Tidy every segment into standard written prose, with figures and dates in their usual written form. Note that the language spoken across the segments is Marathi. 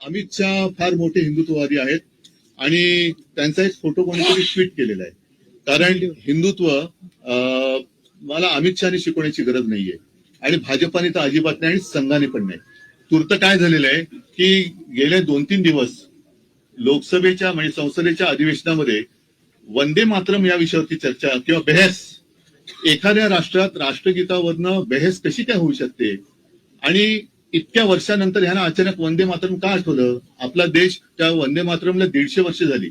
अमित शहा फार मोठे हिंदुत्ववादी आहेत आणि त्यांचा एक फोटो कोणीतरी ट्विट केलेला आहे. कारण हिंदुत्व मला अमित शहाने शिकवण्याची गरज नाहीये आणि भाजपाने तर अजिबात नाही आणि संघाने पण नाही. तूर्त काय झालेलं आहे की गेले 2-3 दिवस लोकसभेच्या म्हणजे संसदेच्या अधिवेशनामध्ये वंदे मातरम या विषयावरती चर्चा किंवा बहस, एखाद्या राष्ट्रात राष्ट्रगीतावरनं बहस कशी काय होऊ शकते आणि इतक्या वर्षानंतर ह्यांना अचानक वंदे मातरम का आठवलं. आपला देश त्या वंदे मातरमला 150 वर्ष झाली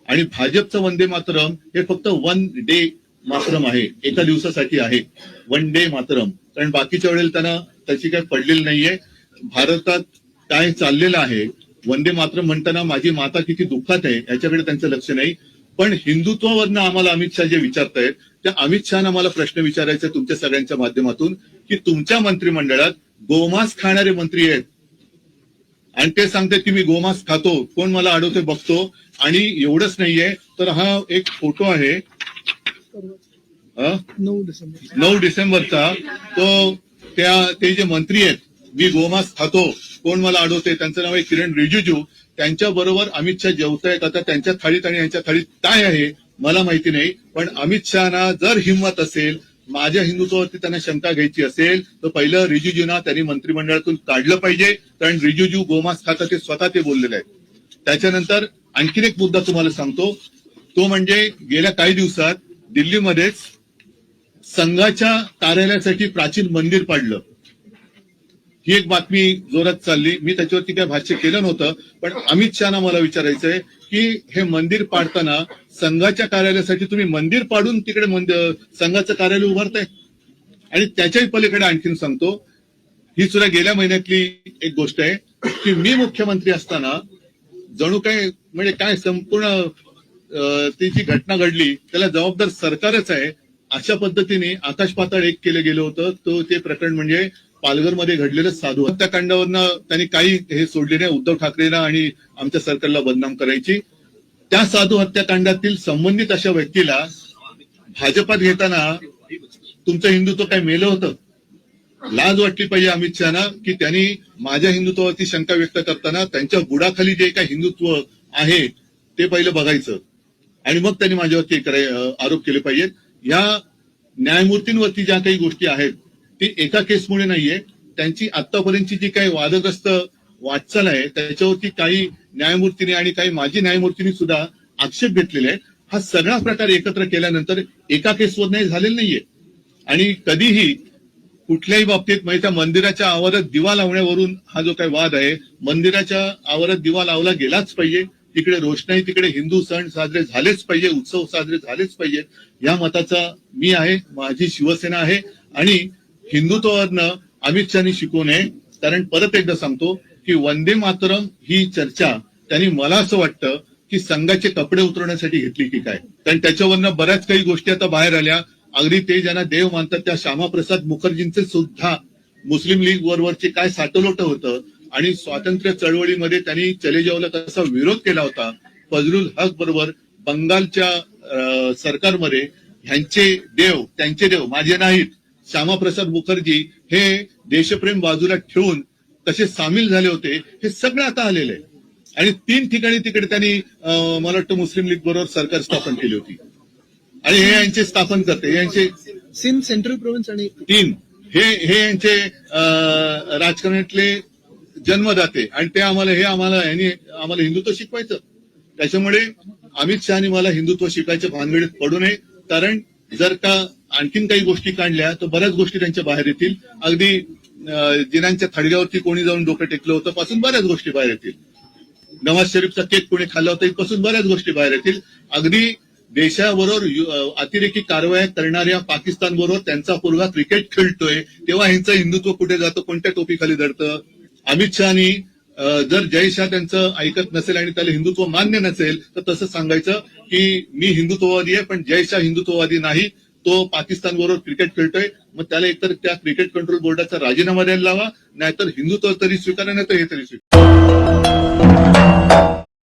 आणि भाजपचं वंदे मातरम हे फक्त 1 डे मातरम आहे, एका दिवसासाठी आहे 1 डे मातरम. कारण बाकीच्या वेळेला त्यांना त्याची काही पडलेली नाहीये. भारतात काय चाललेलं आहे, वंदे मातरम म्हणताना माझी माता किती दुःखात आहे याच्याकडे त्यांचं लक्ष नाही. पण हिंदुत्वावरनं आम्हाला अमित शहा जे विचारतायत त्या अमित शहाना मला प्रश्न विचारायचा तुमच्या सगळ्यांच्या माध्यमातून की तुमच्या मंत्रिमंडळात गोमांस खाणारे मंत्री आहेत आणि ते सांगतात की मी गोमांस खातो, कोण मला अडवते बघतो. आणि एवढंच नाहीये तर हा एक फोटो आहे 9 डिसेंबरचा, तो ते जे मंत्री आहेत मी गोमांस खातो कोण मला अडवते, त्यांचं नाव आहे किरण रिजिजू. त्यांच्या बरोबर अमित शहा जेवतायत. आता त्यांच्या थाळीत आणि यांच्या थाळीत काय आहे मला माहिती नाही. पण अमित शहाना जर हिंमत असेल, माझ्या हिंदुत्वावरती त्यांना शंका घ्यायची असेल तर पहिलं रिजिजूना त्यांनी मंत्रिमंडळातून काढलं पाहिजे. कारण रिजिजू गोमांस खातात ते स्वतः ते बोललेले आहेत. त्याच्यानंतर आणखीन एक मुद्दा तुम्हाला सांगतो, तो म्हणजे गेल्या काही दिवसात दिल्लीमध्येच संघाच्या कार्यालयासाठी प्राचीन मंदिर पाडलं. ही एक बातमी जोरात चालली. मी त्याच्यावरती काय भाष्य केलं नव्हतं, पण अमित शहाना मला विचारायचंय की हे मंदिर पाडताना संघाच्या कार्यालयासाठी तुम्ही मंदिर पाडून तिकडे संघाचं कार्यालय उभारताय. आणि त्याच्याही पलीकडे आणखीन सांगतो, ही सुद्धा गेल्या महिन्यातली एक गोष्ट आहे की मी मुख्यमंत्री असताना जणू काय म्हणजे काय संपूर्ण ती जी घटना घडली त्याला जबाबदार सरकारच आहे अशा पद्धतीने आकाश पाताळ एक केलं गेलं होतं. तो ते प्रकरण म्हणजे पालघरमध्ये घडलेलं साधू हत्याकांडावरनं त्यांनी काही हे सोडले नाही, उद्धव ठाकरेला आणि आमच्या सरकारला बदनाम करायची. त्या साधू हत्याकांडातील संबंधित अशा व्यक्तीला भाजपात घेताना तुमचं हिंदुत्व काय मेलं होतं. लाज वाटली पाहिजे अमित शहाना की त्यांनी माझ्या हिंदुत्वावरती शंका व्यक्त करताना त्यांच्या बुडाखाली जे काही हिंदुत्व आहे ते पहिलं बघायचं आणि मग त्यांनी माझ्यावरती आरोप केले पाहिजेत. या न्यायमूर्तींवरती ज्या काही गोष्टी आहेत ती एका केसमुळे नाहीये, त्यांची आतापर्यंतची जी काही वादग्रस्त वाटचाल आहे त्याच्यावरती काही न्यायमूर्तीने आणि काही माजी न्यायमूर्तींनी सुद्धा आक्षेप घेतलेले आहेत. हा सगळा प्रकार एकत्र केल्यानंतर एका केसवर नाही झालेलं नाहीये. आणि कधीही कुठल्याही बाबतीत म्हणजे त्या मंदिराच्या आवारात दिवा लावण्यावरून हा जो काही वाद आहे, मंदिराच्या आवारात दिवा लावला गेलाच पाहिजे, तिकडे रोषणाई, तिकडे हिंदू सण साजरे झालेच पाहिजे, उत्सव साजरे झालेच पाहिजेत या मताचा मी आहे, माझी शिवसेना आहे. आणि हिंदुत्वावरनं अमित शहानी शिकवू नये. कारण परत एकदा सांगतो की वंदे मातरम ही चर्चा त्यांनी मला असं वाटतं की संघाचे कपडे उतरवण्यासाठी घेतली की काय. कारण त्याच्यावरनं बऱ्याच काही गोष्टी आता बाहेर आल्या. अगदी ते ज्यांना देव मानतात त्या श्यामाप्रसाद मुखर्जींचे सुद्धा मुस्लिम लीग वरवरचे काय साटलोट होतं आणि स्वातंत्र्य चळवळीमध्ये त्यांनी चले जावला कसा विरोध केला होता. फजलुल हक बरोबर बंगालच्या सरकारमध्ये ह्यांचे देव त्यांचे देव माझे नाहीत, श्यामाप्रसाद मुखर्जी हे देशप्रेम बाजूला ठेवून कसे सामील झाले होते हे सगळं आता आलेलं आहे. आणि 3 ठिकाणी तिकडे त्यांनी मला वाटतं मुस्लिम लीग बरोबर सरकार स्थापन केली होती आणि हे यांचे स्थापन करते, यांचे सिंध सेंट्रल प्रोव्हिन्स आणि 3 हे यांचे राजकारणातले जन्मदाते आणि ते आम्हाला हिंदुत्व शिकवायचं. त्याच्यामुळे अमित शहानी मला हिंदुत्व शिकायच्या भानगडीत पडू नये. कारण जर का आणखीन काही गोष्टी काढल्या तर बऱ्याच गोष्टी त्यांच्या बाहेर येतील. अगदी जिनांच्या थडग्यावरती कोणी जाऊन डोकं टेकलं होतं पासून बऱ्याच गोष्टी बाहेर येतील. नवाज शरीफचा केक कोणी खाल्ला होता इथपासून बऱ्याच गोष्टी बाहेर येतील. अगदी देशाबरोबर अतिरेकी कारवाया करणाऱ्या पाकिस्तान बरोबर त्यांचा पोरगा क्रिकेट खेळतोय तेव्हा ह्यांचं हिंदुत्व कुठे जातं, कोणत्या टोपीखाली धरतं. अमित शहानी जर जय शाह त्यांचं ऐकत नसेल आणि त्याला हिंदुत्व मान्य नसेल तर तसं सांगायचं की मी हिंदुत्ववादी आहे पण जय शाह हिंदुत्ववादी नाही, तो पाकिस्तान बरोबर क्रिकेट खेळतोय. मग त्याला एकतर त्या क्रिकेट कंट्रोल बोर्डाचा राजीनामा द्यायला लावा, नाहीतर हिंदुत्व तरी स्वीकारा, नाही तर हे तरी स्वीकारा.